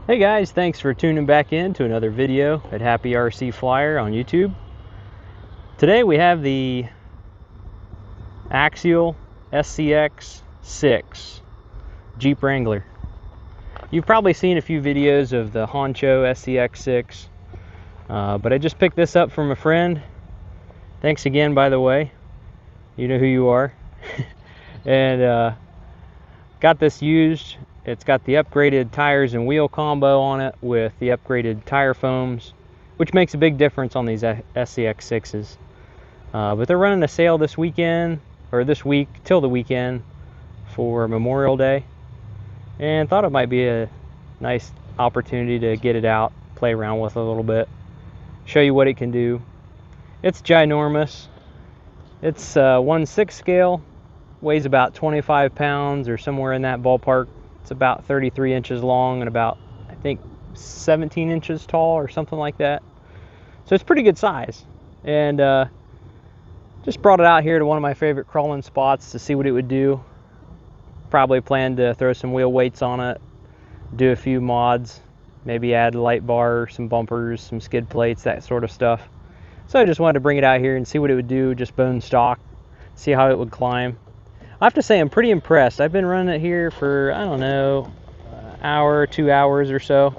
Hey guys, thanks for tuning back in to another video at Happy RC Flyer on YouTube. Today we have the AXIAL SCX6 Jeep Wrangler. You've probably seen a few videos of the Honcho SCX6, but I just picked this up from a friend. Thanks again, by the way. You know who you are. And got this used. It's got the upgraded tires and wheel combo on it with the upgraded tire foams, which makes a big difference on these SCX6s. But they're running a sale this weekend, or this week till the weekend for Memorial Day, and thought it might be a nice opportunity to get it out, play around with it a little bit, show you what it can do. It's ginormous. It's 1/6 scale, weighs about 25 pounds or somewhere in that ballpark. It's about 33 inches long and about, I think, 17 inches tall or something like that. So it's pretty good size. And just brought it out here to one of my favorite crawling spots to see what it would do. Probably plan to throw some wheel weights on it, do a few mods, maybe add a light bar, some bumpers, some skid plates, that sort of stuff. So I just wanted to bring it out here and see what it would do, just bone stock, see how it would climb. I have to say I'm pretty impressed. I've been running it here for, I don't know, an hour, 2 hours or so,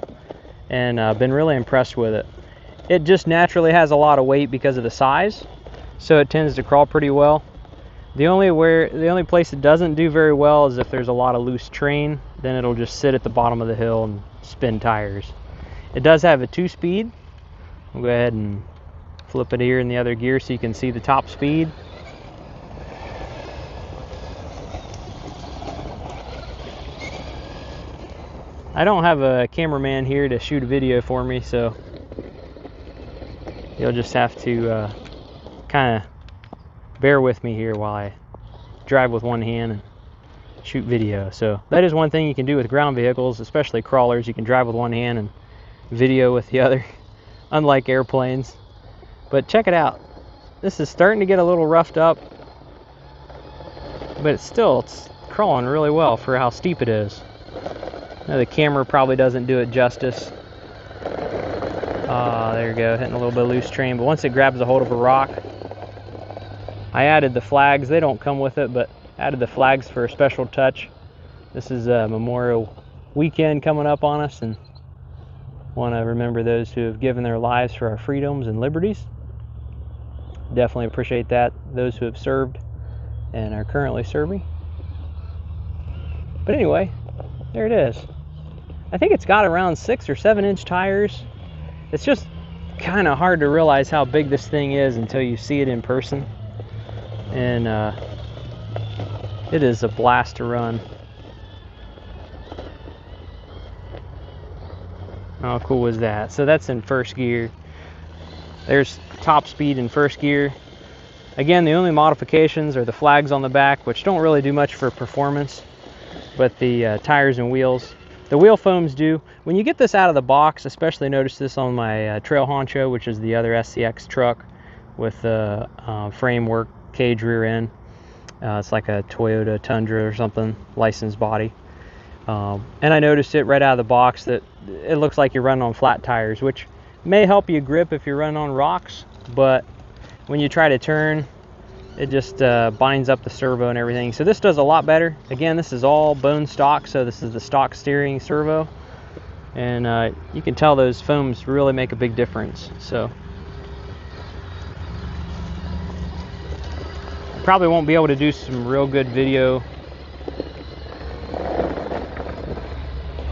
and I've been really impressed with it. It just naturally has a lot of weight because of the size, so it tends to crawl pretty well. The only place it doesn't do very well is if there's a lot of loose train. Then it'll just sit at the bottom of the hill and spin tires. It does have a 2-speed. I'll go ahead and flip it here in the other gear so you can see the top speed. I don't have a cameraman here to shoot a video for me, so you'll just have to kind of bear with me here while I drive with one hand and shoot video. So that is one thing you can do with ground vehicles, especially crawlers. You can drive with one hand and video with the other, unlike airplanes. But check it out. This is starting to get a little roughed up, but it's crawling really well for how steep it is. Now, the camera probably doesn't do it justice. There you go, hitting a little bit of loose train. But once it grabs a hold of a rock, I added the flags. They don't come with it, but added the flags for a special touch. This is Memorial Weekend coming up on us, and want to remember those who have given their lives for our freedoms and liberties. Definitely appreciate that. Those who have served and are currently serving. But anyway, there it is. I think it's got around 6 or 7 inch tires. It's just kind of hard to realize how big this thing is until you see it in person. And it is a blast to run. How cool was that? So that's in first gear. There's top speed in first gear. Again, the only modifications are the flags on the back, which don't really do much for performance, but the tires and wheels. The wheel foams do. When you get this out of the box, especially notice this on my Trail Honcho, which is the other SCX truck with the framework, cage rear end. It's like a Toyota Tundra or something, licensed body. And I noticed it right out of the box that it looks like you're running on flat tires, which may help you grip if you're running on rocks, but when you try to turn, it just binds up the servo and everything. So this does a lot better. Again, this is all bone stock, so this is the stock steering servo, and you can tell those foams really make a big difference. So I probably won't be able to do some real good video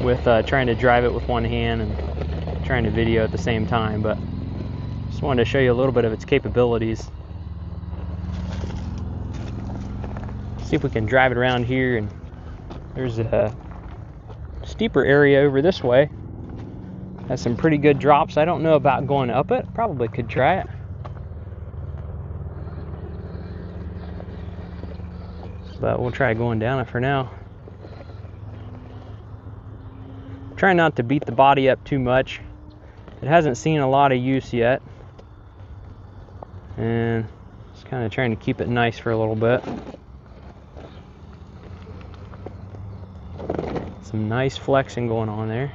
with trying to drive it with one hand and trying to video at the same time, but just wanted to show you a little bit of its capabilities. See if we can drive it around here, and there's a steeper area over this way. Has some pretty good drops. I don't know about going up it. Probably could try it. But we'll try going down it for now. Try not to beat the body up too much. It hasn't seen a lot of use yet, and just kind of trying to keep it nice for a little bit. Some nice flexing going on there.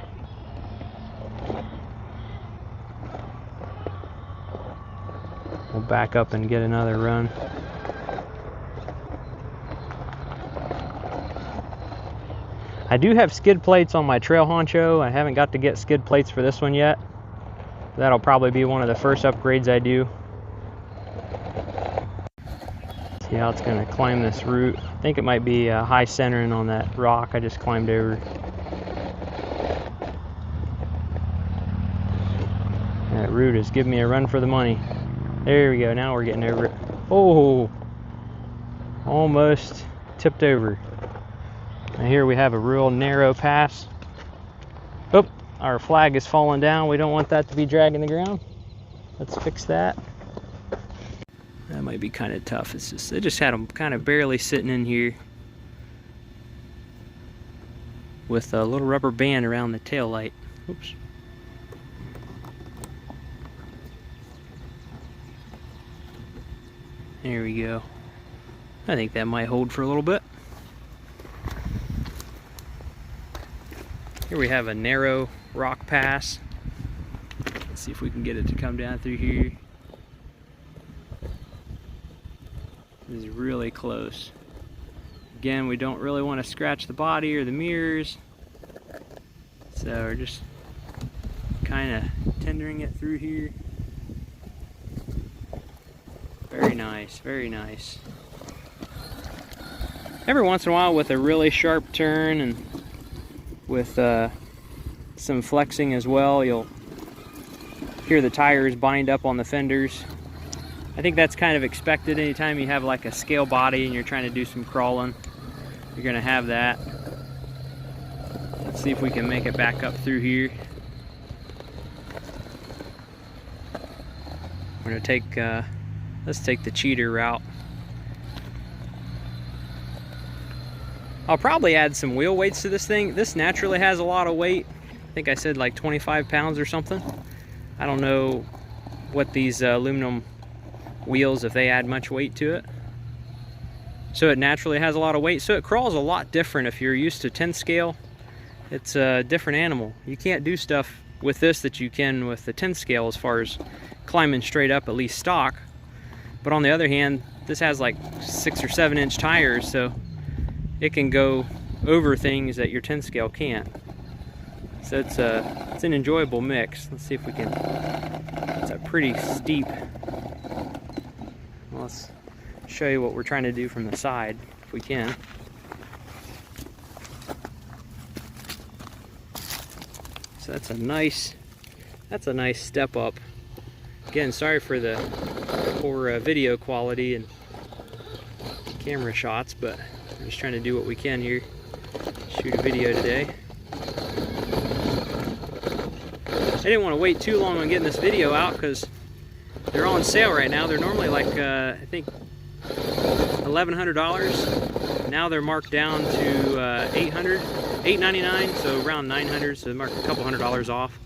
back up and get another run. I do have skid plates on my trail honcho. I haven't got to get skid plates for this one yet. That'll probably be one of the first upgrades I do. See how it's going to climb this root. I think it might be high centering on that rock I just climbed over. That root is giving me a run for the money. There we go, now we're getting over it. Oh, almost tipped over. Now here we have a real narrow pass. Oh, our flag is falling down. We don't want that to be dragging the ground. Let's fix that. That might be kind of tough. It's just, I just had them kind of barely sitting in here with a little rubber band around the tail light. Oops. There we go. I think that might hold for a little bit. Here we have a narrow rock pass. Let's see if we can get it to come down through here. This is really close. Again, we don't really want to scratch the body or the mirrors, so we're just kind of tendering it through here. Very nice, very nice. Every once in a while with a really sharp turn and with some flexing as well, you'll hear the tires bind up on the fenders. I think that's kind of expected anytime you have like a scale body and you're trying to do some crawling. You're gonna have that. Let's see if we can make it back up through here. We're gonna take, let's take the cheater route. I'll probably add some wheel weights to this thing. This naturally has a lot of weight. I think I said like 25 pounds or something. I don't know what these aluminum wheels, if they add much weight to it. So it naturally has a lot of weight. So it crawls a lot different if you're used to 10 scale. It's a different animal. You can't do stuff with this that you can with the 10 scale as far as climbing straight up, at least stock. But on the other hand, this has like 6 or 7 inch tires, so it can go over things that your 10 scale can't. So it's an enjoyable mix. Let's see if we can. It's a pretty steep. Well, let's show you what we're trying to do from the side, if we can. So that's a nice step up. Again, sorry for the poor video quality and camera shots, but I'm just trying to do what we can here. Shoot a video today. I didn't want to wait too long on getting this video out because they're on sale right now. They're normally like, I think, $1,100. Now they're marked down to $899, so around $900, so they marked a couple $100 off.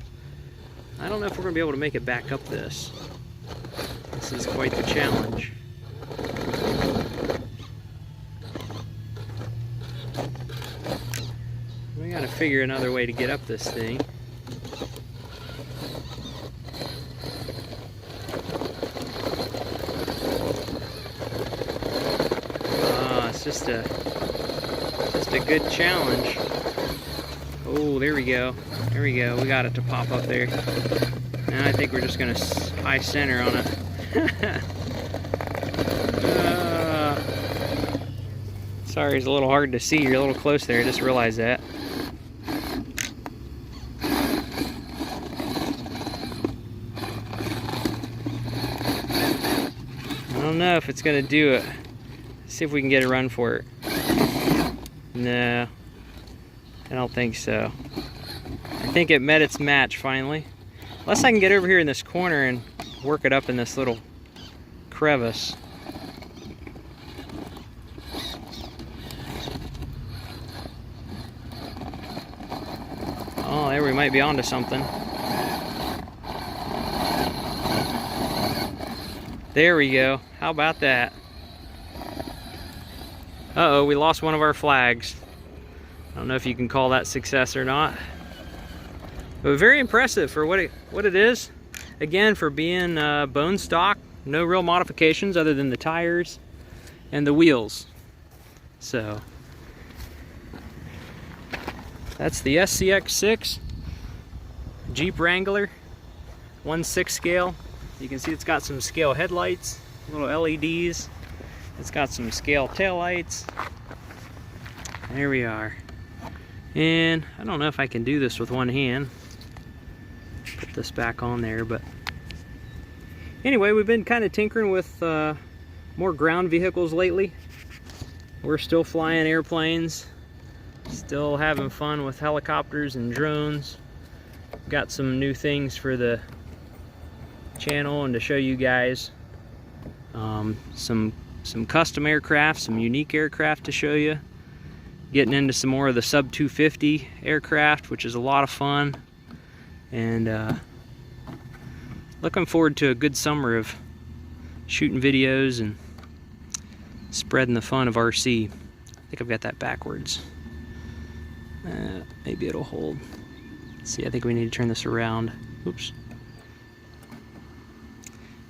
I don't know if we're going to be able to make it back up this. This is quite the challenge. We got to figure another way to get up this thing. It's just a good challenge. Oh, there we go. There we go. We got it to pop up there. Now I think we're just gonna high center on it. Sorry, it's a little hard to see. You're a little close there. I just realized that. I don't know if it's gonna do it. See if we can get a run for it. No, I don't think so. I think it met its match finally. Unless I can get over here in this corner and work it up in this little crevice. Oh, there we might be onto something. There we go. How about that? Uh-oh, we lost one of our flags. I don't know if you can call that success or not. But very impressive for what it is. Again, for being bone stock, No real modifications other than the tires and the wheels. So that's the SCX6 Jeep Wrangler 1/6 scale. You can see it's got some scale headlights, little LEDs. It's got some scale taillights. There we are. And I don't know if I can do this with one hand. Put this back on there, but anyway, we've been kind of tinkering with more ground vehicles lately. We're still flying airplanes, still having fun with helicopters and drones. Got some new things for the channel and to show you guys. Some custom aircraft, some unique aircraft to show you. Getting into some more of the sub 250 aircraft, which is a lot of fun. And looking forward to a good summer of shooting videos and spreading the fun of RC. I think I've got that backwards. Maybe it'll hold. Let's see, I think we need to turn this around. Oops.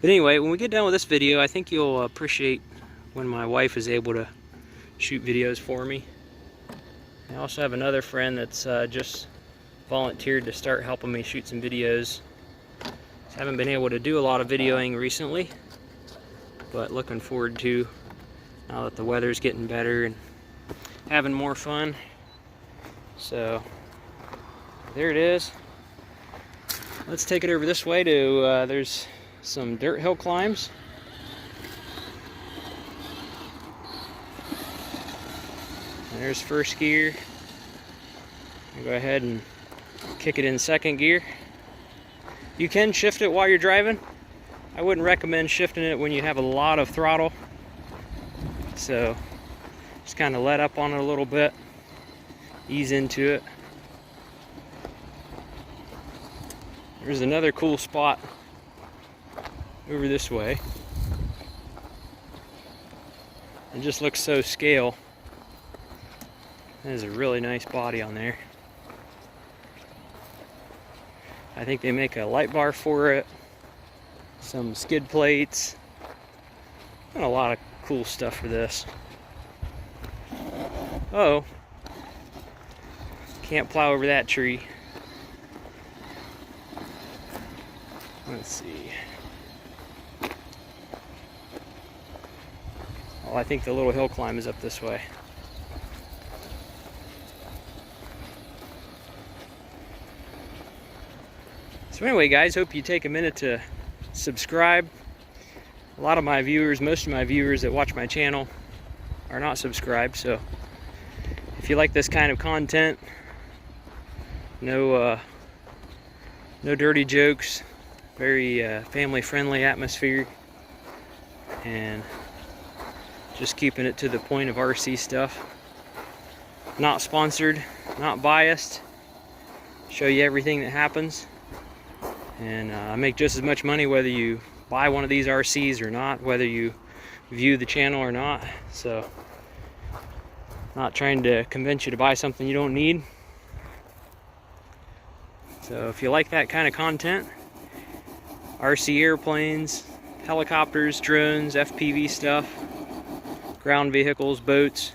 But anyway, when we get done with this video, I think you'll appreciate when my wife is able to shoot videos for me. I also have another friend that's just volunteered to start helping me shoot some videos. I haven't been able to do a lot of videoing recently, but looking forward to, now that the weather's getting better, and having more fun. So there it is. Let's take it over this way to, there's some dirt hill climbs. And there's first gear. I'll go ahead and kick it in second gear. You can shift it while you're driving. I wouldn't recommend shifting it when you have a lot of throttle. So just kind of let up on it a little bit, ease into it. There's another cool spot over this way. It just looks so scale. There's a really nice body on there. I think they make a light bar for it, some skid plates, and a lot of cool stuff for this. Oh, can't plow over that tree. Let's see. Oh, I think the little hill climb is up this way. So anyway, guys, hope you take a minute to subscribe. A lot of my viewers, most of my viewers that watch my channel are not subscribed, so if you like this kind of content, no dirty jokes, very family-friendly atmosphere, and just keeping it to the point of RC stuff. Not sponsored, not biased. Show you everything that happens. And I make just as much money whether you buy one of these RCs or not, whether you view the channel or not. So, not trying to convince you to buy something you don't need. So if you like that kind of content, RC airplanes, helicopters, drones, FPV stuff, ground vehicles, boats,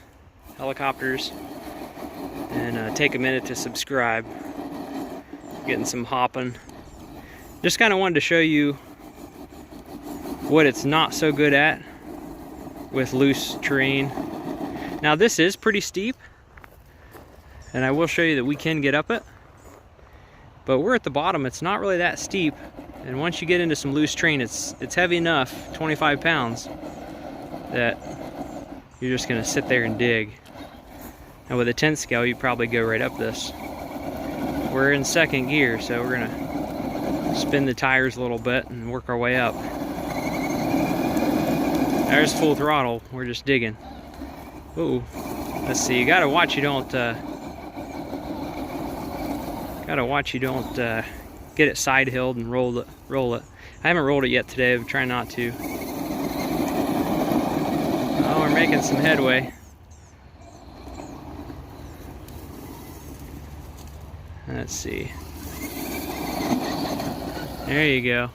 helicopters, and take a minute to subscribe. Getting some hopping. Just kind of wanted to show you what it's not so good at with loose terrain. Now this is pretty steep, and I will show you that we can get up it, but we're at the bottom. It's not really that steep, and once you get into some loose terrain, it's heavy enough, 25 pounds, that you're just gonna sit there and dig. And with a 10 scale, you probably go right up this. We're in second gear, so we're gonna spin the tires a little bit and work our way up. There's full throttle. We're just digging. Ooh, let's see. You gotta watch you don't. Get it side hilled and roll it. I haven't rolled it yet today. I'm trying not to. Oh, we're making some headway. Let's see. There you go.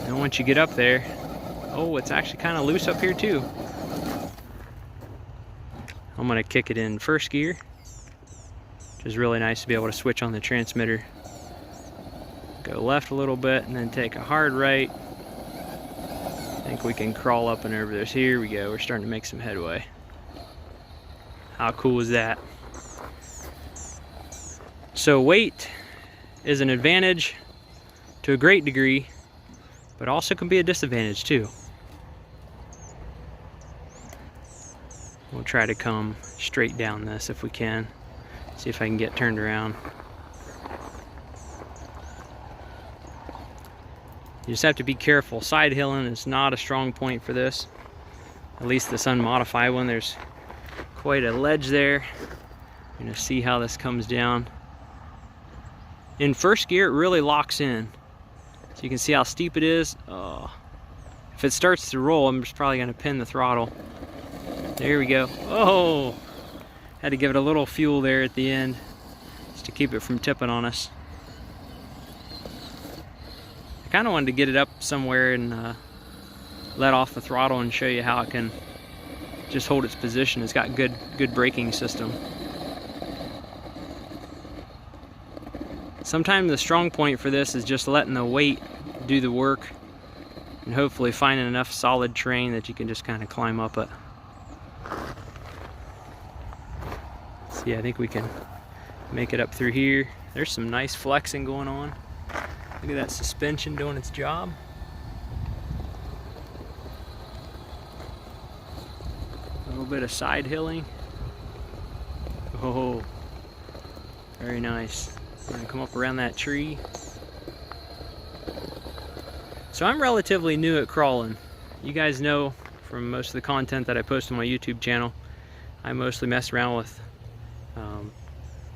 And once you get up there, oh, it's actually kind of loose up here too. I'm gonna kick it in first gear, which is really nice to be able to switch on the transmitter. Go left a little bit and then take a hard right. I think we can crawl up and over this. Here we go, we're starting to make some headway. How cool is that? So weight is an advantage to a great degree, but also can be a disadvantage too. We'll try to come straight down this if we can. See if I can get turned around. You just have to be careful. Side hilling is not a strong point for this. At least this unmodified one. There's quite a ledge there. You're gonna see how this comes down. In first gear, it really locks in. So you can see how steep it is. Oh. If it starts to roll, I'm just probably gonna pin the throttle. There we go. Oh! Had to give it a little fuel there at the end just to keep it from tipping on us. I kind of wanted to get it up somewhere and let off the throttle and show you how it can just hold its position. It's got good braking system. Sometimes the strong point for this is just letting the weight do the work and hopefully finding enough solid terrain that you can just kind of climb up it. See, I think we can make it up through here. There's some nice flexing going on. Look at that suspension doing its job. A little bit of side hilling. Oh, very nice. We're gonna come up around that tree. So I'm relatively new at crawling. You guys know from most of the content that I post on my YouTube channel, I mostly mess around with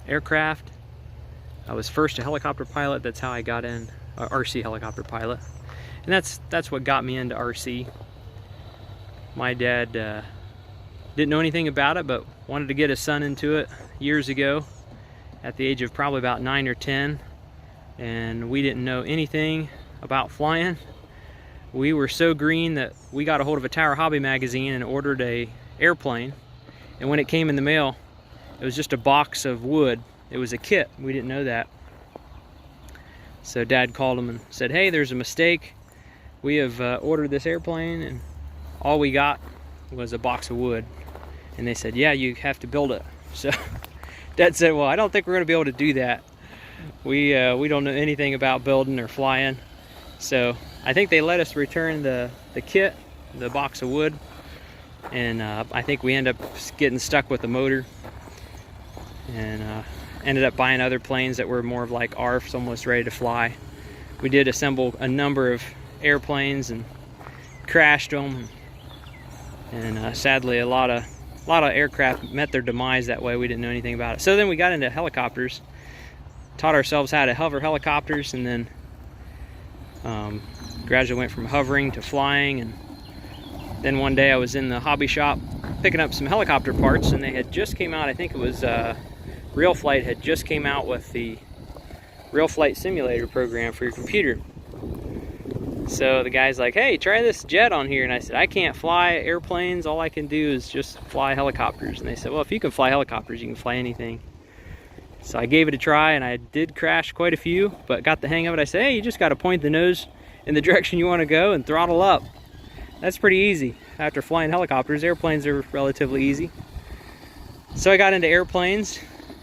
aircraft. I was first a helicopter pilot. That's how I got in, RC helicopter pilot. And that's what got me into RC. My dad didn't know anything about it, but wanted to get his son into it years ago at the age of probably about 9 or 10. And we didn't know anything about flying. We were so green that we got a hold of a Tower Hobby magazine and ordered a airplane. And when it came in the mail, it was just a box of wood. It was a kit. We didn't know that. So Dad called him and said, hey, there's a mistake. We have ordered this airplane and all we got was a box of wood. And they said, yeah, you have to build it. So Dad said, well, I don't think we're going to be able to do that. We don't know anything about building or flying. So I think they let us return the kit, the box of wood. And I think we ended up getting stuck with the motor. And ended up buying other planes that were more of like ARFs, almost ready to fly. We did assemble a number of airplanes and crashed them, and sadly a lot of aircraft met their demise that way. We didn't know anything about it. So then we got into helicopters, taught ourselves how to hover helicopters, and then gradually went from hovering to flying. And then one day I was in the hobby shop picking up some helicopter parts, and they had just came out, I think it was Real Flight had just came out with the Real Flight Simulator program for your computer. So the guy's like, hey, try this jet on here. And I said, I can't fly airplanes. All I can do is just fly helicopters. And they said, well, if you can fly helicopters, you can fly anything. So I gave it a try, and I did crash quite a few, but got the hang of it. I said, hey, you just got to point the nose in the direction you want to go and throttle up. That's pretty easy. After flying helicopters, airplanes are relatively easy. So I got into airplanes,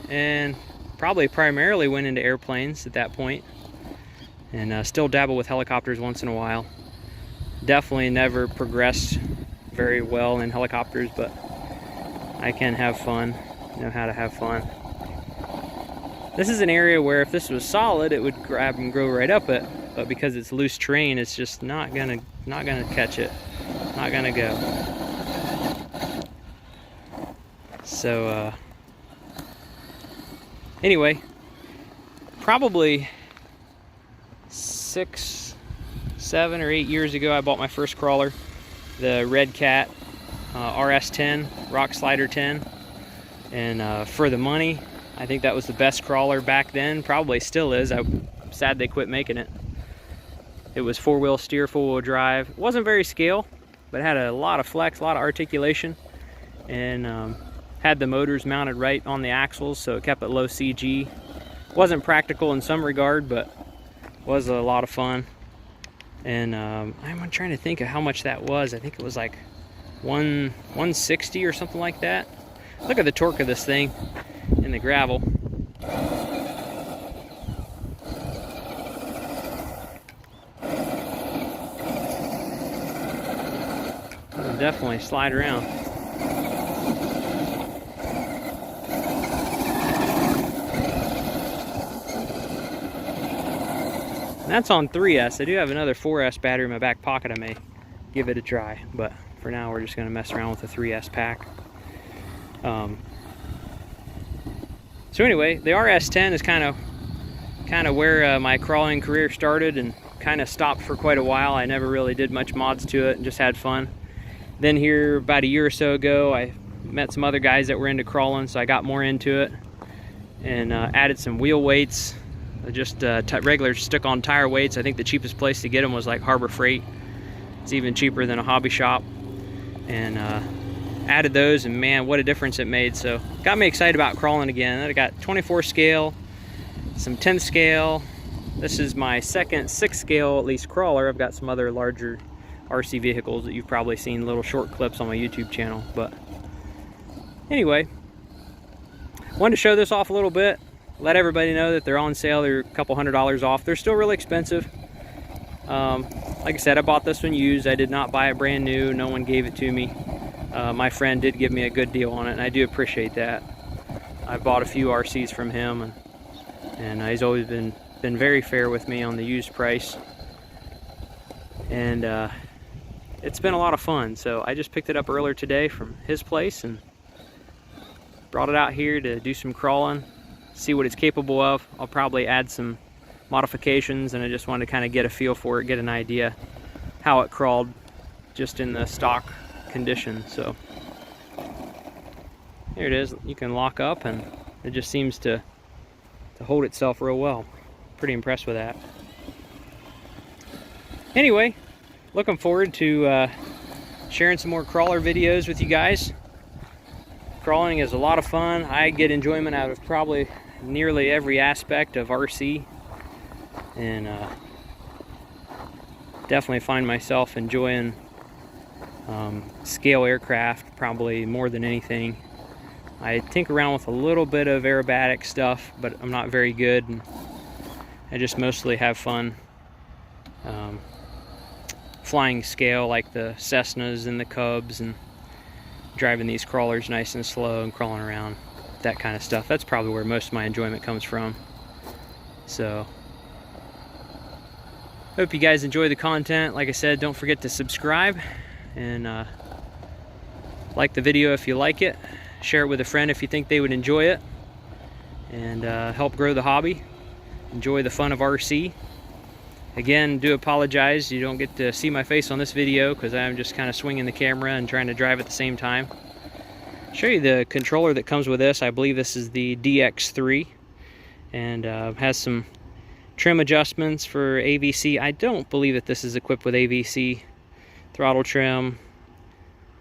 and probably primarily went into airplanes at that point, and still dabble with helicopters once in a while. Definitely never progressed very well in helicopters, but I can have fun, know how to have fun. This is an area where if this was solid, it would grab and grow right up it, but because it's loose terrain, it's just not gonna catch it, not gonna go. So anyway, probably 6, 7, or 8 years ago, I bought my first crawler, the Red Cat RS10, Rock Slider 10, and for the money, I think that was the best crawler back then. Probably still is. I'm sad they quit making it. It was 4-wheel steer, 4-wheel drive. It wasn't very scale, but it had a lot of flex, a lot of articulation, and had the motors mounted right on the axles, so it kept it low CG. Wasn't practical in some regard, but was a lot of fun. And I'm trying to think of how much that was. I think it was like 160 or something like that. Look at the torque of this thing in the gravel. It'll definitely slide around. And that's on 3S. I do have another 4S battery in my back pocket. I may give it a try, but for now we're just going to mess around with the 3S pack. So anyway, the RS10 is kind of where my crawling career started, and kind of stopped for quite a while. I never really did much mods to it and just had fun. Then here about a year or so ago, I met some other guys that were into crawling, so I got more into it and added some wheel weights, just regular stick-on tire weights. I think the cheapest place to get them was like Harbor Freight. It's even cheaper than a hobby shop. And added those, and man, what a difference it made. So got me excited about crawling again. I got 24 scale, some 10 scale. This is my second 6 scale, at least, crawler. I've got some other larger RC vehicles that you've probably seen little short clips on my YouTube channel. But anyway, wanted to show this off a little bit, let everybody know that they're on sale. They're a couple $100 off. They're still really expensive. Like I said, I bought this one used. I did not buy it brand new. No one gave it to me. My friend did give me a good deal on it, and I do appreciate that. I've bought a few RCs from him, and he's always been very fair with me on the used price. And it's been a lot of fun. So I just picked it up earlier today from his place and brought it out here to do some crawling, see what it's capable of. I'll probably add some modifications, and I just wanted to kind of get a feel for it, get an idea how it crawled just in the stock condition. So here it is. You can lock up, and it just seems to hold itself real well. Pretty impressed with that. Anyway, looking forward to sharing some more crawler videos with you guys. Crawling is a lot of fun. I get enjoyment out of probably nearly every aspect of RC, and definitely find myself enjoying scale aircraft probably more than anything. I tinker around with a little bit of aerobatic stuff, but I'm not very good, and I just mostly have fun flying scale, like the Cessnas and the Cubs, and driving these crawlers nice and slow and crawling around, that kind of stuff. That's probably where most of my enjoyment comes from. So hope you guys enjoy the content. Like I said, don't forget to subscribe, and like the video if you like it. Share it with a friend if you think they would enjoy it, and help grow the hobby. Enjoy the fun of RC. Again, do apologize you don't get to see my face on this video, because I'm just kind of swinging the camera and trying to drive at the same time. Show you the controller that comes with this. I believe this is the DX3, and has some trim adjustments for AVC. I don't believe that this is equipped with AVC. Throttle trim,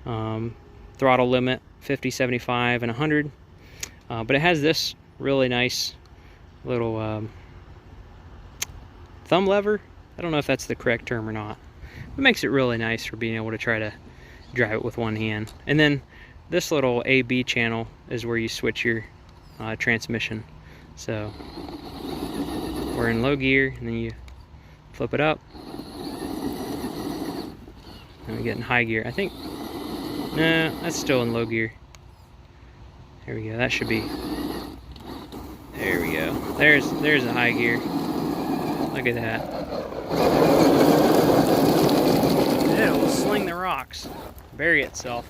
throttle limit 50, 75, and 100. But it has this really nice little thumb lever. I don't know if that's the correct term or not. It makes it really nice for being able to try to drive it with one hand. And then this little AB channel is where you switch your transmission. So we're in low gear, and then you flip it up, and we get in high gear. I think, no, that's still in low gear. There we go. That should be. There we go. There's the high gear. Look at that. It'll sling the rocks, bury itself.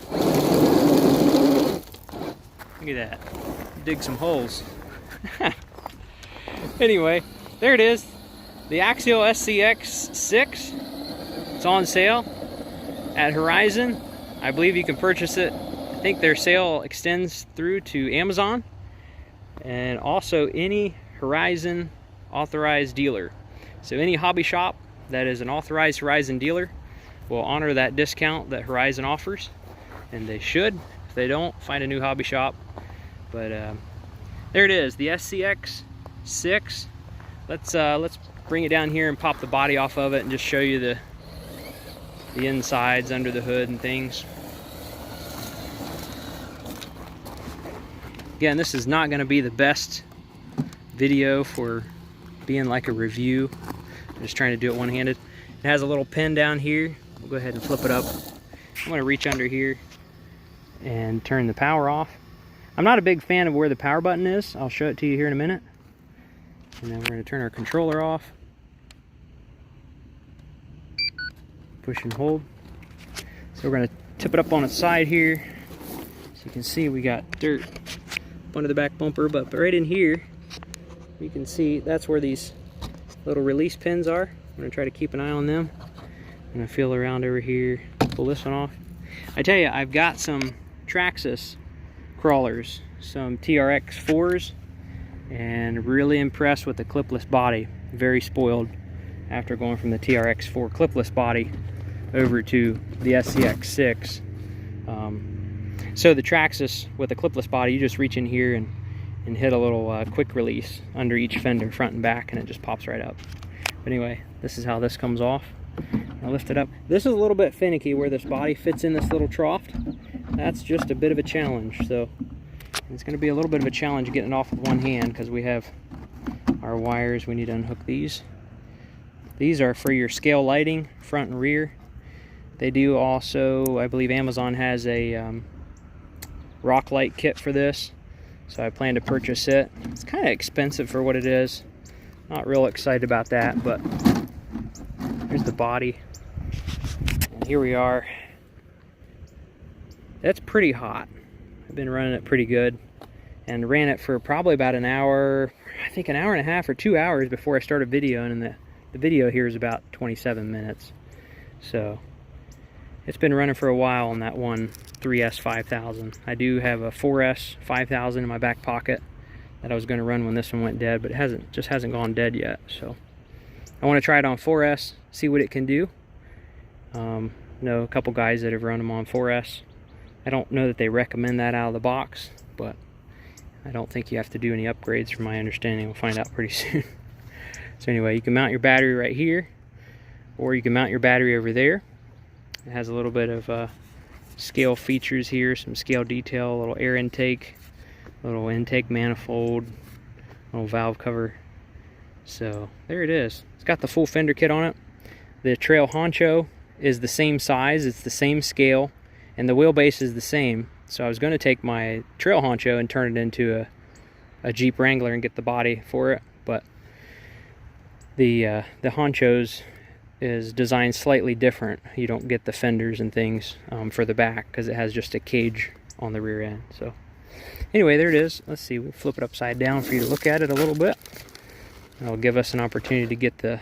Look at that. Dig some holes. Anyway, there it is. The AXIAL SCX6. It's on sale at Horizon. I believe you can purchase it. I think their sale extends through to Amazon, and also any Horizon authorized dealer. So any hobby shop that is an authorized Horizon dealer will honor that discount that Horizon offers, and they should. If they don't, find a new hobby shop. But there it is, the SCX6. Let's bring it down here and pop the body off of it and just show you the insides under the hood and things. Again, this is not going to be the best video for being like a review. I'm just trying to do it one-handed. It has a little pin down here. We'll go ahead and flip it up. I'm going to reach under here and turn the power off. I'm not a big fan of where the power button is. I'll show it to you here in a minute. And then we're going to turn our controller off. Push and hold. So we're going to tip it up on its side here. So you can see we got dirt under the back bumper, but right in here you can see that's where these little release pins are. I'm going to try to keep an eye on them. I'm going to feel around over here, pull this one off. I tell you, I've got some Traxxas crawlers, some TRX 4s, and really impressed with the clipless body. Very spoiled after going from the TRX 4 clipless body over to the SCX6. So the Traxxas with the clipless body, you just reach in here and hit a little quick release under each fender, front and back, and it just pops right up. But anyway, this is how this comes off. I'll lift it up. This is a little bit finicky where this body fits in this little trough. That's just a bit of a challenge. So it's going to be a little bit of a challenge getting it off with one hand because we have our wires. We need to unhook these. These are for your scale lighting, front and rear. They do also, I believe Amazon has a rock light kit for this, so I plan to purchase it. It's kind of expensive for what it is. Not real excited about that, but here's the body. And here we are. That's pretty hot. I've been running it pretty good and ran it for probably about an hour, I think an hour and a half or 2 hours before I started videoing, and the video here is about 27 minutes. So it's been running for a while on that one 3S 5000. I do have a 4S 5000 in my back pocket that I was going to run when this one went dead, but it just hasn't gone dead yet. So I want to try it on 4S, see what it can do. Know a couple guys that have run them on 4S. I don't know that they recommend that out of the box, but I don't think you have to do any upgrades from my understanding. We'll find out pretty soon. So anyway, you can mount your battery right here, or you can mount your battery over there. It has a little bit of scale features here, some scale detail, a little air intake, a little intake manifold, little valve cover. So there it is. It's got the full fender kit on it. The trail honcho is the same size, it's the same scale, and the wheelbase is the same. So I was going to take my trail honcho and turn it into a Jeep Wrangler and get the body for it, but the honchos is designed slightly different. You don't get the fenders and things for the back because it has just a cage on the rear end. So anyway, there it is. Let's see, we'll flip it upside down for you to look at it a little bit. It'll give us an opportunity to get the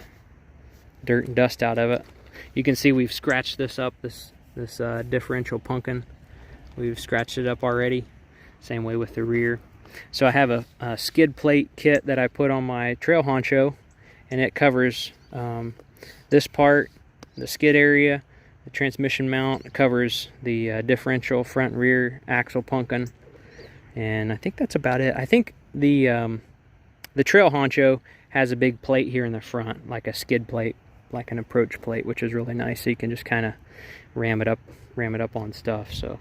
dirt and dust out of it. You can see we've scratched this up, this differential pumpkin. We've scratched it up already. Same way with the rear. So I have a skid plate kit that I put on my trail honcho, and it covers this part, the skid area, the transmission mount. It covers the differential front and rear axle pumpkin, and I think that's about it. I think the trail honcho has a big plate here in the front, like a skid plate, like an approach plate, which is really nice. So you can just kind of ram it up on stuff. So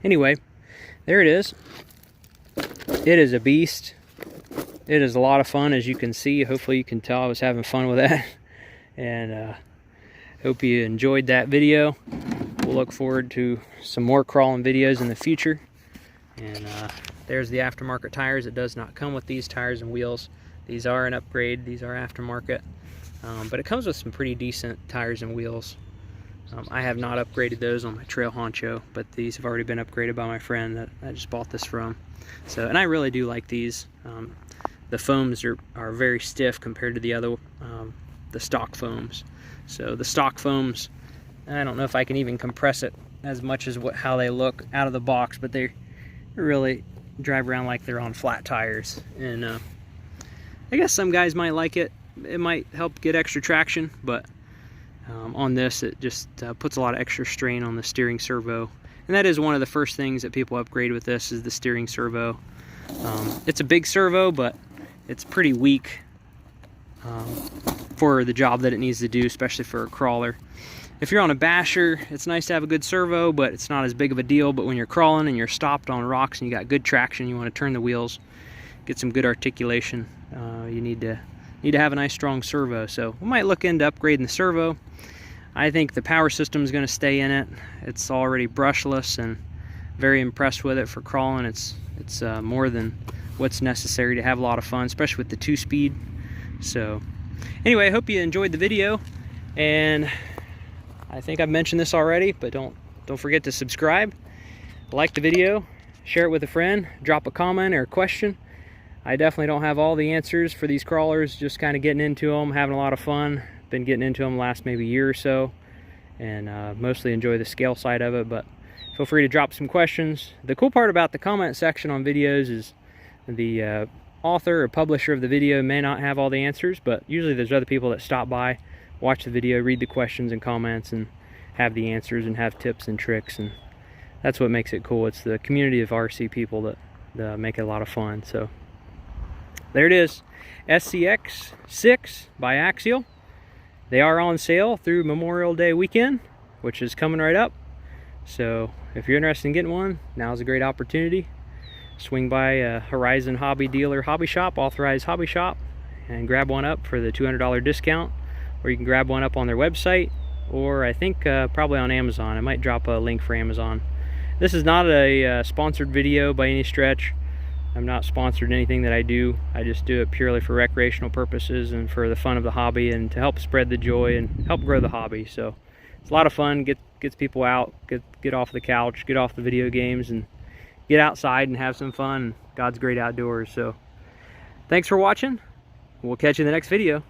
anyway, there it is. It is a beast. It is a lot of fun, as you can see. Hopefully you can tell I was having fun with that. And hope you enjoyed that video. We'll look forward to some more crawling videos in the future. And there's the aftermarket tires. It does not come with these tires and wheels. These are an upgrade. These are aftermarket. But it comes with some pretty decent tires and wheels. I have not upgraded those on my trail honcho, but these have already been upgraded by my friend that I just bought this from. So, and I really do like these. The foams are very stiff compared to the other the stock foams. So the stock foams, I don't know if I can even compress it as much as how they look out of the box, but they really drive around like they're on flat tires. And I guess some guys might like it. it might help get extra traction, but on this it just puts a lot of extra strain on the steering servo. And that is one of the first things that people upgrade with this, is the steering servo. It's a big servo, but it's pretty weak for the job that it needs to do, especially for a crawler. If you're on a basher, it's nice to have a good servo, but it's not as big of a deal. But when you're crawling and you're stopped on rocks and you got good traction, you want to turn the wheels, get some good articulation, you need to have a nice strong servo. So we might look into upgrading the servo. I think the power system is going to stay in it. It's already brushless, and very impressed with it for crawling. It's more than what's necessary to have a lot of fun, especially with the 2-speed. So anyway, I hope you enjoyed the video, and I think I've mentioned this already, but don't forget to subscribe, like the video, share it with a friend, drop a comment or a question. I definitely don't have all the answers for these crawlers, just kind of getting into them, having a lot of fun. Been getting into them the last maybe year or so, and mostly enjoy the scale side of it, but feel free to drop some questions. The cool part about the comment section on videos is the author or publisher of the video may not have all the answers, but usually there's other people that stop by, watch the video, read the questions and comments, and have the answers and have tips and tricks, and that's what makes it cool. It's the community of RC people that make it a lot of fun. So there it is, SCX6 by Axial. They are on sale through Memorial Day weekend, which is coming right up. So if you're interested in getting one, now's a great opportunity. Swing by a Horizon Hobby Dealer hobby shop, authorized hobby shop, and grab one up for the $200 discount. Or you can grab one up on their website, or I think probably on Amazon. I might drop a link for Amazon. This is not a sponsored video by any stretch. I'm not sponsored in anything that I do. I just do it purely for recreational purposes and for the fun of the hobby, and to help spread the joy and help grow the hobby. So it's a lot of fun, gets people out, get off the couch, get off the video games, and get outside and have some fun. God's great outdoors. So thanks for watching. We'll catch you in the next video.